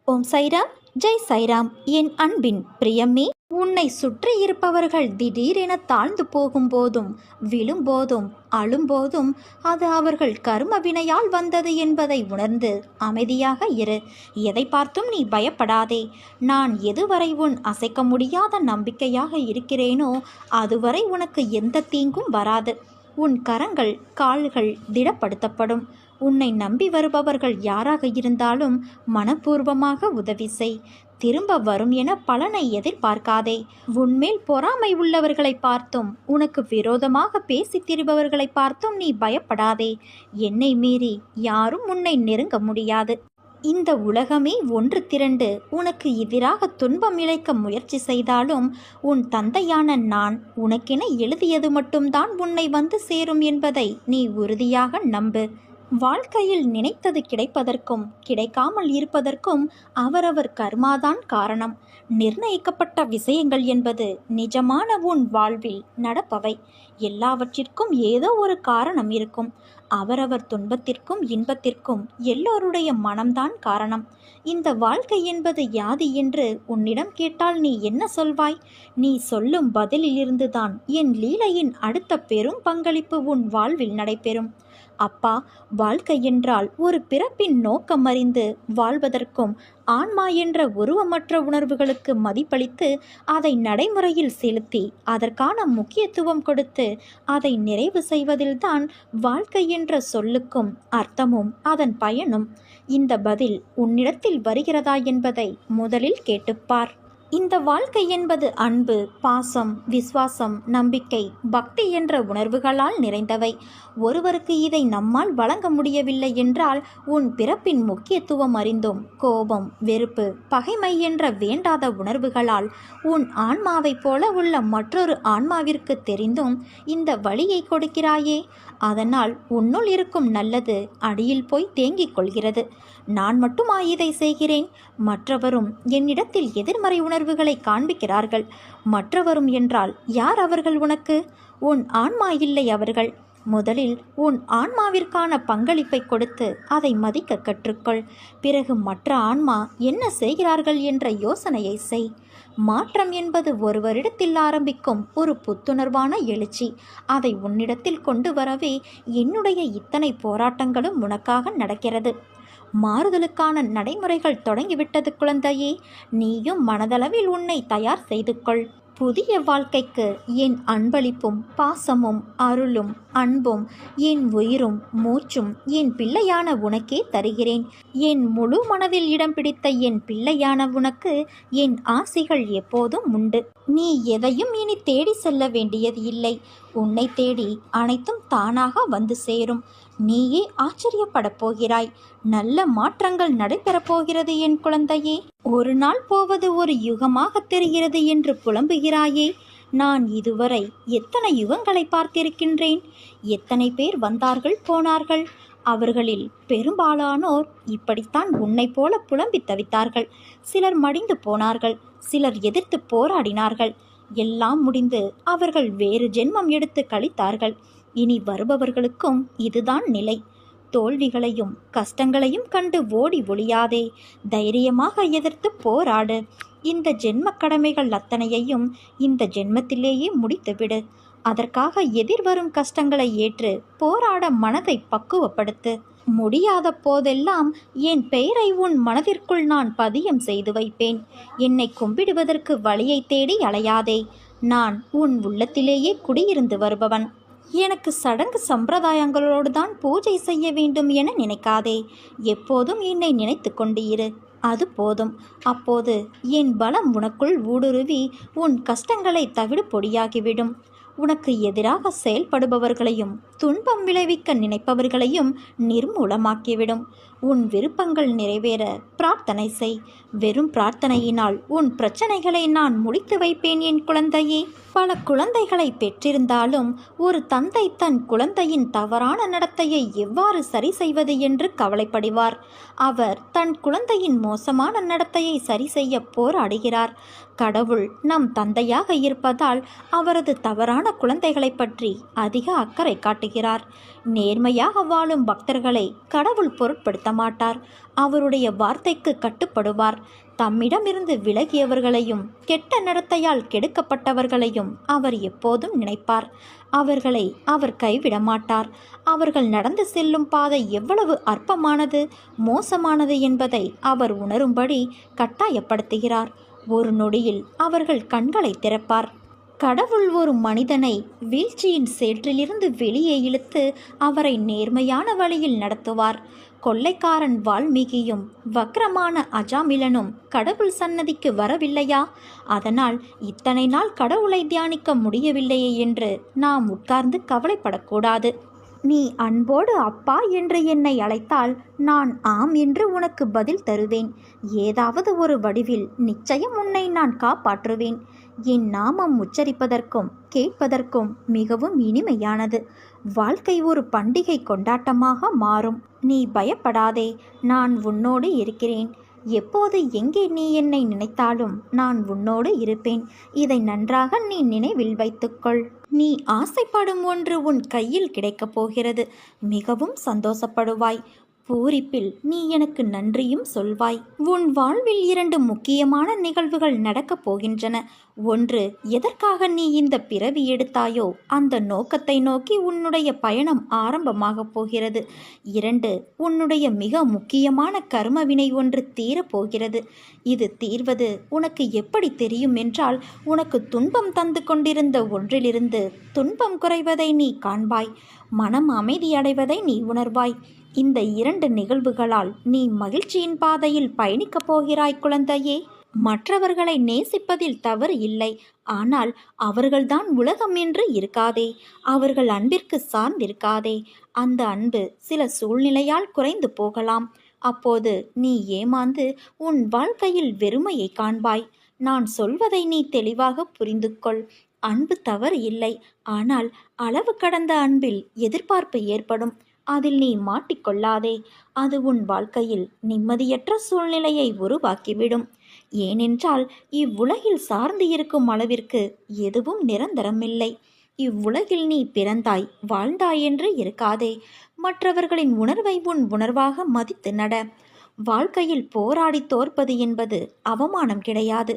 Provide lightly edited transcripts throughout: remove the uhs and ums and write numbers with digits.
ஓம் சைராம், ஜெய் சைராம். என் அன்பின் பிரியமே, உன்னை சுற்றி இருப்பவர்கள் திடீரென தாழ்ந்து போகும்போதும் விழும்போதும் அழும்போதும் அது அவர்கள் கர்ம வினையால் வந்தது என்பதை உணர்ந்து அமைதியாக இரு. எதை பார்த்தும் நீ பயப்படாதே. நான் எதுவரை உன் அசைக்க முடியாத நம்பிக்கையாக இருக்கிறேனோ அதுவரை உனக்கு எந்த தீங்கும் வராது. உன் கரங்கள் கால்கள் திடப்படுத்தப்படும். உன்னை நம்பி வருபவர்கள் யாராக இருந்தாலும் மனப்பூர்வமாக உதவி செய். திரும்ப வரும் என பலனை எதிர்பார்க்காதே. உன்மேல் பொறாமை உள்ளவர்களை பார்த்தும் உனக்கு விரோதமாக பேசி திரிபவர்களை பார்த்தும் நீ பயப்படாதே. என்னை மீறி யாரும் உன்னை நெருங்க முடியாது. இந்த உலகமே ஒன்று திரண்டு உனக்கு எதிராக துன்பம் இழைக்க முயற்சி செய்தாலும் உன் தந்தையான நான் உனக்கென எழுதியது மட்டும்தான் உன்னை வந்து சேரும் என்பதை நீ உறுதியாக நம்பு. வாழ்க்கையில் நினைத்தது கிடைப்பதற்கும் கிடைக்காமல் இருப்பதற்கும் அவரவர் கர்மாதான் காரணம். நிர்ணயிக்கப்பட்ட விஷயங்கள் என்பது நிஜமான உன் வாழ்வில் நடப்பவை. எல்லாவற்றிற்கும் ஏதோ ஒரு காரணம் இருக்கும். அவரவர் துன்பத்திற்கும் இன்பத்திற்கும் எல்லோருடைய மனம்தான் காரணம். இந்த வாழ்க்கை என்பது யாது என்று உன்னிடம் கேட்டால் நீ என்ன சொல்வாய்? நீ சொல்லும் பதிலிலிருந்துதான் என் லீலையின் அடுத்த பெரும் பங்களிப்பு உன் வாழ்வில் நடைபெறும். அப்பா, வாழ்க்கை என்றால் ஒரு பிறப்பின் நோக்கம் அறிந்து வாழ்வதற்கும் ஆன்மா என்ற உருவமற்ற உணர்வுகளுக்கு மதிப்பளித்து அதை நடைமுறையில் செலுத்தி அதற்கான முக்கியத்துவம் கொடுத்து அதை நிறைவு செய்வதில்தான் வாழ்க்கை என்ற சொல்லுக்கும் அர்த்தமும் அதன் பயனும். இந்த பதில் உன்னிடத்தில் வருகிறதா என்பதை முதலில் கேட்டுப்பார். இந்த வாழ்க்கை என்பது அன்பு, பாசம், விசுவாசம், நம்பிக்கை, பக்தி என்ற உணர்வுகளால் நிறைந்தவை. ஒருவருக்கு இதை நம்மால் வழங்க முடியவில்லை என்றால் உன் பிறப்பின் முக்கியத்துவம் அறிந்தும் கோபம், வெறுப்பு, பகைமை என்ற வேண்டாத உணர்வுகளால் உன் ஆன்மாவைப் போல உள்ள மற்றொரு ஆன்மாவிற்கு தெரிந்தும் இந்த வழியை கொடுக்கிறாயே. அதனால் உன்னுள் இருக்கும் நல்லது அடியில் போய் தேங்கிக் கொள்கிறது. நான் மட்டுமா இதை செய்கிறேன்? மற்றவரும் என்னிடத்தில் எதிர்மறை உணர்வுகளை காண்பிக்கிறார்கள். மற்றவரும் என்றால் யார் அவர்கள்? உனக்கு உன் ஆன்மா இல்லை அவர்கள். முதலில் உன் ஆன்மாவிற்கான பங்களிப்பை கொடுத்து அதை மதிக்க கற்றுக்கொள். பிறகு மற்ற ஆன்மா என்ன செய்கிறார்கள் என்ற யோசனையை செய். மாற்றம் என்பது ஒருவரிடத்தில் ஆரம்பிக்கும் ஒரு புத்துணர்வான எழுச்சி. அதை உன்னிடத்தில் கொண்டு வரவே என்னுடைய இத்தனை போராட்டங்களும் உனக்காக நடக்கிறது. மாறுதலுக்கான நடைமுறைகள் தொடங்கிவிட்டது குழந்தையே. நீயும் மனதளவில் உன்னை தயார் செய்து கொள். புதிய வாழ்க்கைக்கு என் அன்பளிப்பும் பாசமும் அருளும் அன்பும் என் உயிரும் மூச்சும் என் பிள்ளையான உனக்கே தருகிறேன். என் முழு மனதில் இடம் பிடித்த என் பிள்ளையான உனக்கு என் ஆசைகள் எப்போதும் உண்டு. நீ எதையும் இனி தேடி செல்ல வேண்டியது இல்லை. உன்னை தேடி அனைத்தும் தானாக வந்து சேரும். நீயே ஆச்சரியப்படப் போகிறாய். நல்ல மாற்றங்கள் நடைபெறப் போகிறது என் குழந்தையே. ஒரு நாள் போவது ஒரு யுகமாக தெரிகிறது என்று புலம்புகிறாயே. நான் இதுவரை எத்தனை யுகங்களை பார்த்திருக்கின்றேன். எத்தனை பேர் வந்தார்கள் போனார்கள். அவர்களில் பெரும்பாலானோர் இப்படித்தான் உன்னை போல புலம்பி தவித்தார்கள். சிலர் மடிந்து போனார்கள், சிலர் எதிர்த்து போராடினார்கள். எல்லாம் முடிந்து அவர்கள் வேறு ஜென்மம் எடுத்து கழித்தார்கள். இனி வருபவர்களுக்கும் இதுதான் நிலை. தோல்விகளையும் கஷ்டங்களையும் கண்டு ஓடி ஒளியாதே. தைரியமாக எதிர்த்து போராடு. இந்த ஜென்ம கடமைகள் அத்தனையையும் இந்த ஜென்மத்திலேயே முடித்துவிடு. அதற்காக எதிர்வரும் கஷ்டங்களை ஏற்று போராட மனதை பக்குவப்படுத்து. முடியாத போதெல்லாம் என் பெயரை உன் மனதிற்குள் நான் பதியம் செய்து வைப்பேன். என்னை கும்பிடுவதற்கு வழியை தேடி அலையாதே. நான் உன் உள்ளத்திலேயே குடியிருந்து வருபவன். எனக்கு சடங்கு சம்பிரதாயங்களோடு தான் பூஜை செய்ய வேண்டும் என நினைக்காதே. எப்போதும் என்னை நினைத்து கொண்டு இரு. அது போதும். அப்போது என் பலம் உனக்குள் ஊடுருவி உன் கஷ்டங்களை தவிடு பொடியாகிவிடும். உனக்கு எதிராக செயல்படுபவர்களையும் துன்பம் விளைவிக்க நினைப்பவர்களையும் நிர்மூலமாக்கிவிடும். உன் விருப்பங்கள் நிறைவேற பிரார்த்தனை செய். வெறும் பிரார்த்தனையினால் உன் பிரச்சனைகளை நான் முடித்து வைப்பேன் என் குழந்தையே. பல குழந்தைகளை பெற்றிருந்தாலும் ஒரு தந்தை தன் குழந்தையின் தவறான நடத்தையை எவ்வாறு சரி செய்வது என்று கவலைப்படுவார். அவர் தன் குழந்தையின் மோசமான நடத்தையை சரி செய்ய போராடுகிறார். கடவுள் நம் தந்தையாக இருப்பதால் அவரது தவறான குழந்தைகளை பற்றி அதிக அக்கறை காட்டுகிறார். காட்டுகிறார். நேர்மையாக வாழும் பக்தர்களை கடவுள் பொருட்படுத்த மாட்டார். அவருடைய வார்த்தைக்கு கட்டுப்படுவார். தம்மிடமிருந்து விலகியவர்களையும் கெட்ட நடத்தையால் கெடுக்கப்பட்டவர்களையும் அவர் எப்போதும் நினைப்பார். அவர்களை அவர் கைவிட மாட்டார். அவர்கள் நடந்து செல்லும் பாதை எவ்வளவு அற்பமானது, மோசமானது என்பதை அவர் உணரும்படி கட்டாயப்படுத்துகிறார். ஒரு நொடியில் அவர்கள் கண்களை திறப்பார். கடவுள் ஒரு மனிதனை வீழ்ச்சியின் சேற்றிலிருந்து வெளியே இழுத்து அவரை நேர்மையான வழியில் நடத்துவார். கொள்ளைக்காரன் வால்மீகியும் வக்ரமான அஜாமிலனும் கடவுள் சன்னதிக்கு வரவில்லையா? அதனால் இத்தனை நாள் கடவுளை தியானிக்க முடியவில்லையே என்று நாம் உட்கார்ந்து கவலைப்படக்கூடாது. நீ அன்போடு அப்பா என்று என்னை அழைத்தால் நான் ஆம் என்று உனக்கு பதில் தருவேன். ஏதாவது ஒரு வடிவில் நிச்சயம் உன்னை நான் காப்பாற்றுவேன். என் நாமம் உச்சரிப்பதற்கும் கேட்பதற்கும் மிகவும் இனிமையானது. வாழ்க்கை ஒரு பண்டிகை கொண்டாட்டமாக மாறும். நீ பயப்படாதே, நான் உன்னோடு இருக்கிறேன். எப்போது எங்கே நீ என்னை நினைத்தாலும் நான் உன்னோடு இருப்பேன். இதை நன்றாக நீ நினைவில் வைத்துக்கொள். நீ ஆசைப்படும் ஒன்று உன் கையில் கிடைக்கப் போகிறது. மிகவும் சந்தோஷப்படுவாய். பூரிப்பில் நீ எனக்கு நன்றியும் சொல்வாய். உன் வாழ்வில் 2 முக்கியமான நிகழ்வுகள் நடக்கப் போகின்றன. ஒன்று, எதற்காக நீ இந்த பிறவி எடுத்தாயோ அந்த நோக்கத்தை நோக்கி உன்னுடைய பயணம் ஆரம்பமாகப் போகிறது. 2, உன்னுடைய மிக முக்கியமான கர்மவினை ஒன்று தீரப்போகிறது. இது தீர்வது உனக்கு எப்படி தெரியும் என்றால், உனக்கு துன்பம் தந்து கொண்டிருந்த ஒன்றிலிருந்து துன்பம் குறைவதை நீ காண்பாய். மனம் அமைதியடைவதை நீ உணர்வாய். இந்த 2 நிகழ்வுகளால் நீ மகிழ்ச்சியின் பாதையில் பயணிக்கப் போகிறாய் குழந்தையே. மற்றவர்களை நேசிப்பதில் தவறு இல்லை. ஆனால் அவர்கள்தான் உலகம் என்று இருக்காதே. அவர்கள் அன்பிற்கு சார்ந்திருக்காதே. அந்த அன்பு சில சூழ்நிலையால் குறைந்து போகலாம். அப்போது நீ ஏமாந்து உன் வாழ்க்கையில் வெறுமையை காண்பாய். நான் சொல்வதை நீ தெளிவாக புரிந்து கொள். அன்பு தவறு இல்லை. ஆனால் அளவு கடந்த அன்பில் எதிர்பார்ப்பு ஏற்படும். அதில் நீ மாட்டிக்கொள்ளாதே. அது உன் வாழ்க்கையில் நிம்மதியற்ற சூழ்நிலையை உருவாக்கிவிடும். ஏனென்றால் இவ்வுலகில் சார்ந்து இருக்கும் அளவிற்கு எதுவும் நிரந்தரமில்லை. இவ்வுலகில் நீ பிறந்தாய் வாழ்ந்தாய் என்று இருக்காதே. மற்றவர்களின் உணர்வை உன் உணர்வாக மதித்து நட. வாழ்க்கையில் போராடி தோற்பது என்பது அவமானம் கிடையாது.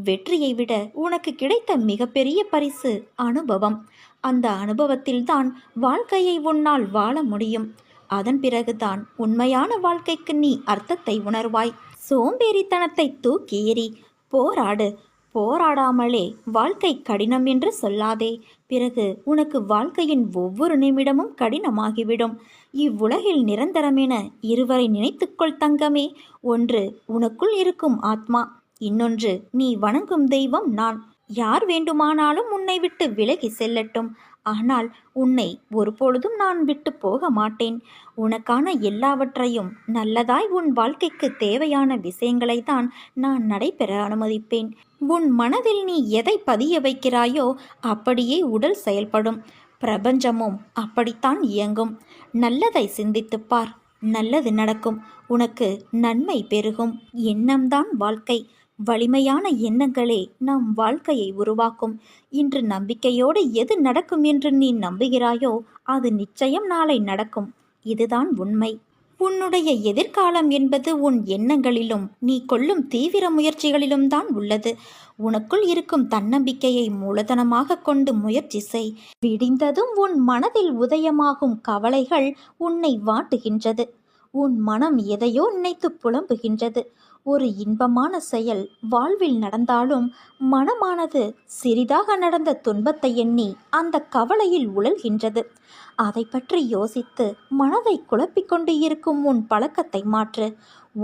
வெற்றியை விட உனக்கு கிடைத்த மிகப்பெரிய பரிசு அனுபவம். அந்த அனுபவத்தில்தான் வாழ்க்கையை உன்னால் வாழ முடியும். அதன் பிறகுதான் உண்மையான வாழ்க்கைக்கு நீ அர்த்தத்தை உணர்வாய். சோம்பேறித்தனத்தை தூக்கி எறி. போராடு. போராடாமலே வாழ்க்கை கடினம் என்று சொல்லாதே. பிறகு உனக்கு வாழ்க்கையின் ஒவ்வொரு நிமிடமும் கடினமாகிவிடும். இவ்வுலகில் நிரந்தரமென இருவரை நினைத்துக்கொள் தங்கமே. ஒன்று உனக்குள் இருக்கும் ஆத்மா, இன்னொன்று நீ வணங்கும் தெய்வம் நான். யார் வேண்டுமானாலும் உன்னை விட்டு விலகி செல்லட்டும். ஆனால் உன்னை ஒருபொழுதும் நான் விட்டு போக மாட்டேன். உனக்கான எல்லாவற்றையும் நல்லதாய் உன் வாழ்க்கைக்கு தேவையான விஷயங்களை தான் நான் நடைபெற அனுமதிப்பேன். உன் மனதில் நீ எதை பதிய வைக்கிறாயோ அப்படியே உடல் செயல்படும். பிரபஞ்சமும் அப்படித்தான் இயங்கும். நல்லதை சிந்தித்துப்பார். நல்லது நடக்கும். உனக்கு நன்மை பெருகும். எண்ணம்தான் வாழ்க்கை. வலிமையான எண்ணங்களே நம் வாழ்க்கையை உருவாக்கும். இன்று நம்பிக்கையோடு எது நடக்கும் என்று நீ நம்புகிறாயோ அது நிச்சயம் நாளை நடக்கும். இதுதான் உண்மை. உன்னுடைய எதிர்காலம் என்பது உன் எண்ணங்களிலும் நீ கொள்ளும் தீவிர முயற்சிகளிலும் தான் உள்ளது. உனக்குள் இருக்கும் தன்னம்பிக்கையை மூலதனமாக கொண்டு முயற்சி செய். விடிந்ததும் உன் மனதில் உதயமாகும் கவலைகள் உன்னை வாட்டுகின்றது. உன் மனம் எதையோ நினைத்து புலம்புகின்றது. ஒரு இன்பமான செயல் வாழ்வில் நடந்தாலும் மனமானது சிறிதாக நடந்த துன்பத்தை எண்ணி அந்த கவலையில் உழல்கின்றது. அதை பற்றி யோசித்து மனதை குழப்பிக்கொண்டு இருக்கும் உன் பழக்கத்தை மாற்று.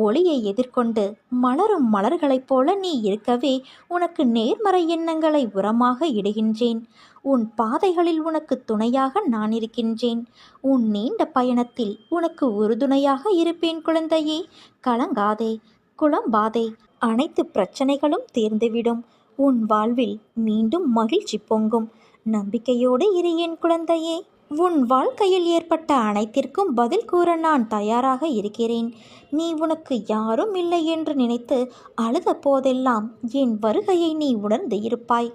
ஒளியை எதிர்கொண்டு மலரும் மலர்களைப் போல நீ இருக்கவே உனக்கு நேர்மறை எண்ணங்களை உரமாக இடுகின்றேன். உன் பாதைகளில் உனக்கு துணையாக நான் இருக்கின்றேன். உன் நீண்ட பயணத்தில் உனக்கு உறுதுணையாக இருப்பேன் குழந்தையே. கலங்காதே, குழம்பாதே. அனைத்து பிரச்சனைகளும் தீர்ந்துவிடும். உன் வாழ்வில் மீண்டும் மகிழ்ச்சி பொங்கும். நம்பிக்கையோடு இரு என் குழந்தையே. உன் வாழ்க்கையில் ஏற்பட்ட அனைத்திற்கும் பதில் கூற நான் தயாராக இருக்கிறேன். நீ உனக்கு யாரும் இல்லை என்று நினைத்து அழுத போதெல்லாம் என் வருகையை நீ உணர்ந்து இருப்பாய்.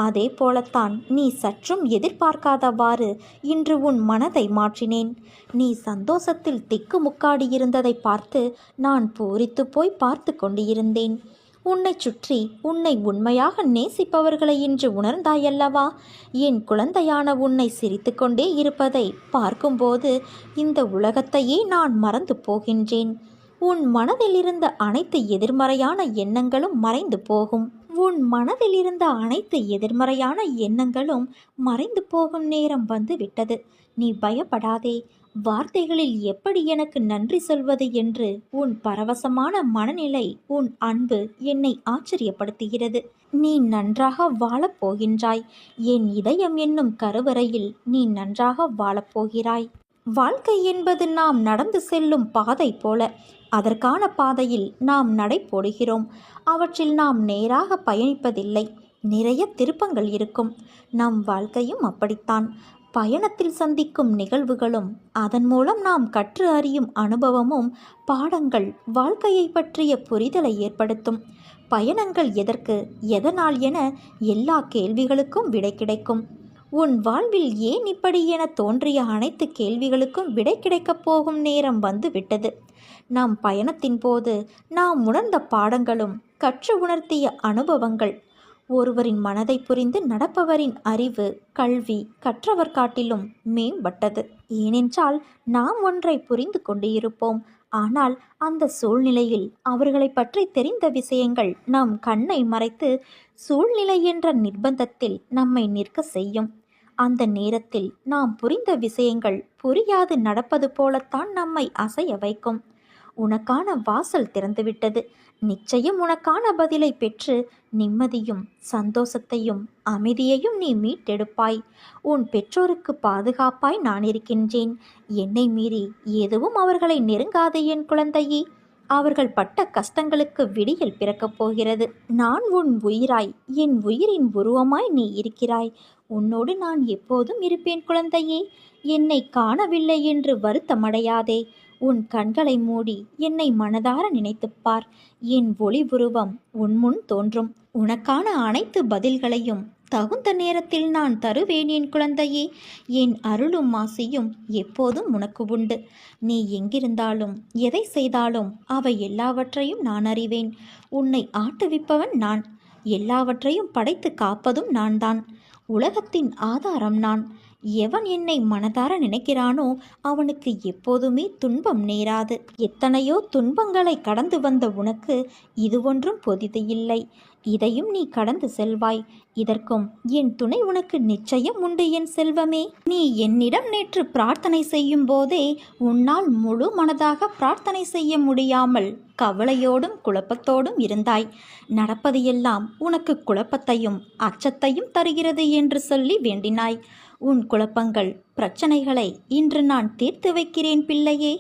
அதே போலத்தான் நீ சற்றும் எதிர்பார்க்காதவாறு இன்று உன் மனதை மாற்றினேன். நீ சந்தோஷத்தில் திக்குமுக்காடியிருந்ததை பார்த்து நான் பூரித்து போய் பார்த்து கொண்டிருந்தேன். உன்னை சுற்றி உன்னை உண்மையாக நேசிப்பவர்களை இன்று உணர்ந்தாயல்லவா? என் குழந்தையான உன்னை சிரித்து கொண்டே இருப்பதை பார்க்கும்போது இந்த உலகத்தையே நான் மறந்து போகின்றேன். உன் மனதில் இருந்த அனைத்து எதிர்மறையான எண்ணங்களும் மறைந்து போகும். உன் மனதில் இருந்த அனைத்து எதிர்மறையான எண்ணங்களும் மறைந்து போகும் நேரம் வந்து விட்டது. நீ பயப்படாதே. வார்த்தைகளில் எப்படி எனக்கு நன்றி சொல்வது என்று உன் பரவசமான மனநிலை, உன் அன்பு என்னை ஆச்சரியப்படுத்துகிறது. நீ நன்றாக வாழப்போகின்றாய். என் இதயம் என்னும் கருவறையில் நீ நன்றாக வாழப்போகிறாய். வாழ்க்கை என்பது நாம் நடந்து செல்லும் பாதை போல. அதற்கான பாதையில் நாம் நடை போடுகிறோம். அவற்றில் நாம் நேராக பயணிப்பதில்லை. நிறைய திருப்பங்கள் இருக்கும். நம் வாழ்க்கையும் அப்படித்தான். பயணத்தில் சந்திக்கும் நிகழ்வுகளும் அதன் மூலம் நாம் கற்று அறியும் அனுபவமும் பாடங்கள் வாழ்க்கையை பற்றிய புரிதலை ஏற்படுத்தும். பயணங்கள் எதற்கு, எதனால் என எல்லா கேள்விகளுக்கும் விடை கிடைக்கும். உன் வாழ்வில் ஏன் இப்படி என தோன்றிய அனைத்து கேள்விகளுக்கும் விடை கிடைக்கப் போகும் நேரம் வந்து விட்டது. நம் பயணத்தின் போது நாம் உணர்ந்த பாடங்களும் கற்று உணர்த்திய அனுபவங்கள். ஒருவரின் மனதை புரிந்து நடப்பவரின் அறிவு, கல்வி கற்றவர் காட்டிலும் மேம்பட்டது. ஏனென்றால் நாம் ஒன்றை புரிந்து கொண்டு இருப்போம். ஆனால் அந்த சூழ்நிலையில் அவர்களை பற்றி தெரிந்த விஷயங்கள் நம் கண்ணை மறைத்து சூழ்நிலை என்ற நிர்பந்தத்தில் நம்மை நிற்க செய்யும். அந்த நேரத்தில் நாம் புரிந்த விஷயங்கள் புரியாது நடப்பது போலத்தான் நம்மை அசைய வைக்கும். உனக்கான வாசல் திறந்துவிட்டது. நிச்சயம் உனக்கான பதிலை பெற்று நிம்மதியும் சந்தோஷத்தையும் அமைதியையும் நீ மீட்டெடுப்பாய். உன் பெற்றோருக்கு பாதுகாப்பாய் நான் இருக்கின்றேன். என்னை மீறி எதுவும் அவர்களை நெருங்காது என் குழந்தையே. அவர்கள் பட்ட கஷ்டங்களுக்கு விடியல் பிறக்கப் போகிறது. நான் உன் உயிராய், என் உயிரின் உருவமாய் நீ இருக்கிறாய். உன்னோடு நான் எப்போதும் இருப்பேன் குழந்தையே. என்னை காணவில்லை என்று வருத்தமடையாதே. உன் கண்களை மூடி என்னை மனதார நினைத்துப்பார். என் ஒளி உருவம் உன் முன் தோன்றும். உனக்கான அனைத்து பதில்களையும் தகுந்த நேரத்தில் நான் தருவேன் என் குழந்தையே. என் அருளும் ஆசையும் எப்போதும் உனக்கு உண்டு. நீ எங்கிருந்தாலும் எதை செய்தாலும் அவை எல்லாவற்றையும் நான் அறிவேன். உன்னை ஆட்டுவிப்பவன் நான். எல்லாவற்றையும் படைத்து காப்பதும் நான் தான். உலகத்தின் ஆதாரம் நான். எவன் என்னை மனதார நினைக்கிறானோ அவனுக்கு எப்போதுமே துன்பம் நேராது. எத்தனையோ துன்பங்களை கடந்து வந்த உனக்கு இது ஒன்றும் புதிது இல்லை. இதையும் நீ கடந்து செல்வாய். இதற்கும் என் துணை உனக்கு நிச்சயம் உண்டு என் செல்வமே. நீ என்னிடம் நேற்று பிரார்த்தனை செய்யும் போதே உன்னால் முழு மனதாக பிரார்த்தனை செய்ய முடியாமல் கவலையோடும் குழப்பத்தோடும் இருந்தாய். நடப்பது எல்லாம் உனக்கு குழப்பத்தையும் அச்சத்தையும் தருகிறது என்று சொல்லி வேண்டினாய். உன் குழப்பங்கள், பிரச்சனைகளை இன்று நான் தீர்த்து வைக்கிறேன் பிள்ளையே.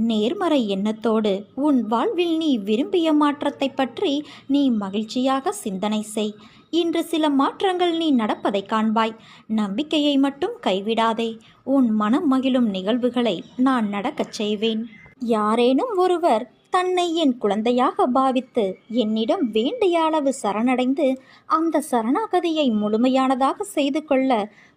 நேர்மறை எண்ணத்தோடு உன் வாழ்வில் நீ விரும்பிய மாற்றத்தை பற்றி நீ மகிழ்ச்சியாக சிந்தனை செய். இன்று சில மாற்றங்கள் நீ நடப்பதை காண்பாய். நம்பிக்கையை மட்டும் கைவிடாதே. உன் மனம் மகிழும் நிகழ்வுகளை நான் நடக்கச் செய்வேன். யாரேனும் ஒருவர் தன்னை என் குழந்தையாக பாவித்து என்னிடம் வேண்டிய அளவு சரணடைந்து அந்த சரணாகதியை முழுமையானதாக செய்து கொள்ள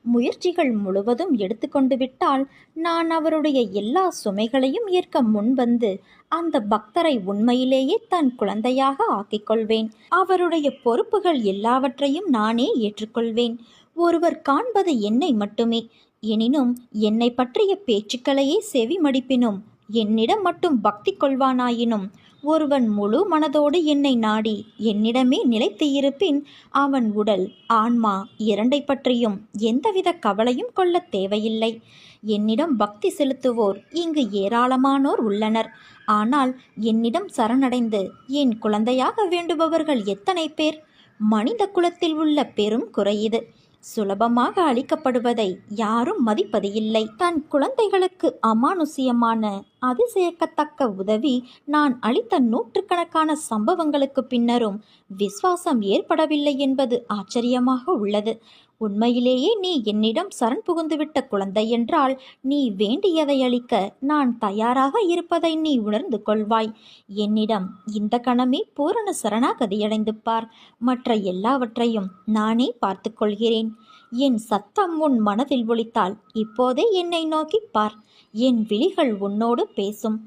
முயற்சிகள் முழுவதும் எடுத்துக்கொண்டு விட்டால் நான் அவருடைய எல்லா சுமைகளையும் ஏற்க முன்வந்து அந்த பக்தரை உண்மையிலேயே தன் குழந்தையாக ஆக்கிக்கொள்வேன். அவருடைய பொறுப்புகள் எல்லாவற்றையும் நானே ஏற்றுக்கொள்வேன். ஒருவர் காண்பது என்னை மட்டுமே. எனினும் என்னை பற்றிய பேச்சுக்களையே செவி மடிப்பினும் என்னிடம் மட்டும் பக்தி கொள்வானாயினும் ஒருவன் முழு மனதோடு என்னை நாடி என்னிடமே நிலைத்து இருப்பின் அவன் உடல், ஆன்மா இரண்டை பற்றியும் எந்தவித கவலையும் கொள்ள தேவையில்லை. என்னிடம் பக்தி செலுத்துவோர் இங்கு ஏராளமானோர் உள்ளனர். ஆனால் என்னிடம் சரணடைந்து என் குழந்தையாக வேண்டுபவர்கள் எத்தனை பேர்? மனித குலத்தில் உள்ள பெரும் குறை இது. சுலபமாக அளிக்கப்படுவதை யாரும் மதிப்பது இல்லை. தன் குழந்தைகளுக்கு அமானுஷ்யமான அதிசயக்கத்தக்க உதவி நான் அளித்த நூற்றுக்கணக்கான சம்பவங்களுக்கு பின்னரும் விசுவாசம் ஏற்படவில்லை என்பது ஆச்சரியமாக உள்ளது. உண்மையிலேயே நீ என்னிடம் சரண் புகுந்துவிட்ட குழந்தை என்றால் நீ வேண்டியதை அளிக்க நான் தயாராக இருப்பதை நீ உணர்ந்து கொள்வாய். என்னிடம் இந்த கணமே பூரண சரணாகதியடைந்து பார். மற்ற எல்லாவற்றையும் நானே பார்த்து கொள்கிறேன். என் சத்தம் உன் மனதில் ஒலித்தால் இப்போதே என்னை நோக்கி பார். என் விழிகள் உன்னோடு பேசும்.